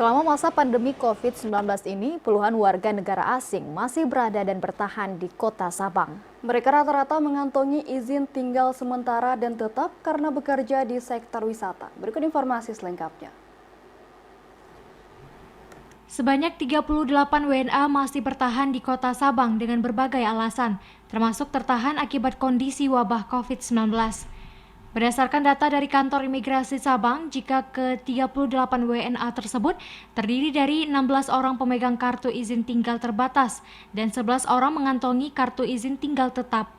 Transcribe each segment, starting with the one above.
Selama masa pandemi COVID-19 ini, puluhan warga negara asing masih berada dan bertahan di kota Sabang. Mereka rata-rata mengantongi izin tinggal sementara dan tetap karena bekerja di sektor wisata. Berikut informasi selengkapnya. Sebanyak 38 WNA masih bertahan di kota Sabang dengan berbagai alasan, termasuk tertahan akibat kondisi wabah COVID-19. Berdasarkan data dari kantor imigrasi Sabang, jika ke-38 WNA tersebut terdiri dari 16 orang pemegang kartu izin tinggal terbatas dan 11 orang mengantongi kartu izin tinggal tetap.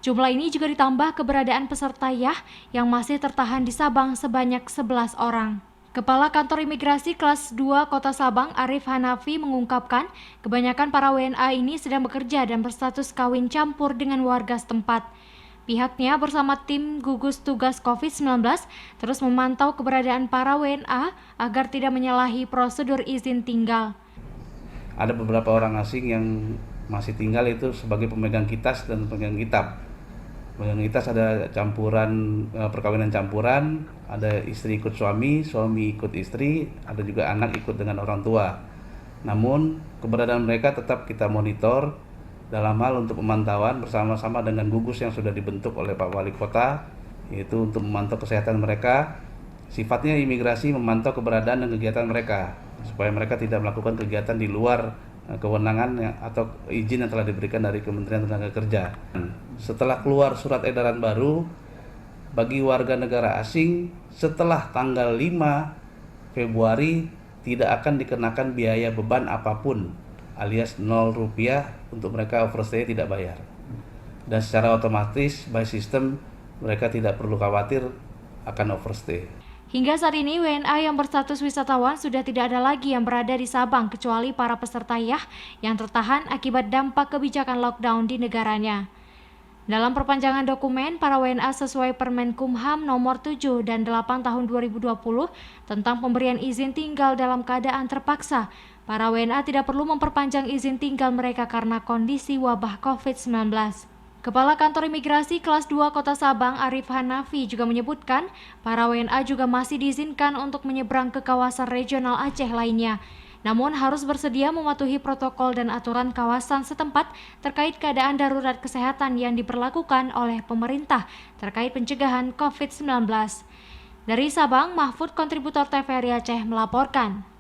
Jumlah ini juga ditambah keberadaan peserta YAH yang masih tertahan di Sabang sebanyak 11 orang. Kepala Kantor Imigrasi Kelas 2 Kota Sabang, Arif Hanafi, mengungkapkan kebanyakan para WNA ini sedang bekerja dan berstatus kawin campur dengan warga setempat. Pihaknya bersama tim gugus tugas COVID-19 terus memantau keberadaan para WNA agar tidak menyalahi prosedur izin tinggal. Ada beberapa orang asing yang masih tinggal itu sebagai pemegang kitas dan pemegang kitab. Pemegang kitas ada campuran, perkawinan campuran, ada istri ikut suami, suami ikut istri, ada juga anak ikut dengan orang tua. Namun keberadaan mereka tetap kita monitor dalam hal untuk pemantauan bersama-sama dengan gugus yang sudah dibentuk oleh Pak Wali Kota, yaitu untuk memantau kesehatan mereka. Sifatnya imigrasi memantau keberadaan dan kegiatan mereka, supaya mereka tidak melakukan kegiatan di luar kewenangan atau izin yang telah diberikan dari Kementerian Tenaga Kerja. Setelah keluar surat edaran baru, bagi warga negara asing setelah tanggal 5 Februari tidak akan dikenakan biaya beban apapun, alias 0 rupiah untuk mereka overstay tidak bayar. Dan secara otomatis by system mereka tidak perlu khawatir akan overstay. Hingga saat ini WNA yang berstatus wisatawan sudah tidak ada lagi yang berada di Sabang kecuali para peserta YAH yang tertahan akibat dampak kebijakan lockdown di negaranya. Dalam perpanjangan dokumen, para WNA sesuai Permenkumham nomor 7 dan 8 tahun 2020 tentang pemberian izin tinggal dalam keadaan terpaksa, para WNA tidak perlu memperpanjang izin tinggal mereka karena kondisi wabah COVID-19. Kepala Kantor Imigrasi Kelas 2 Kota Sabang, Arif Hanafi, juga menyebutkan para WNA juga masih diizinkan untuk menyeberang ke kawasan regional Aceh lainnya. Namun harus bersedia mematuhi protokol dan aturan kawasan setempat terkait keadaan darurat kesehatan yang diberlakukan oleh pemerintah terkait pencegahan COVID-19. Dari Sabang, Mahfud, kontributor TVRI Aceh, melaporkan.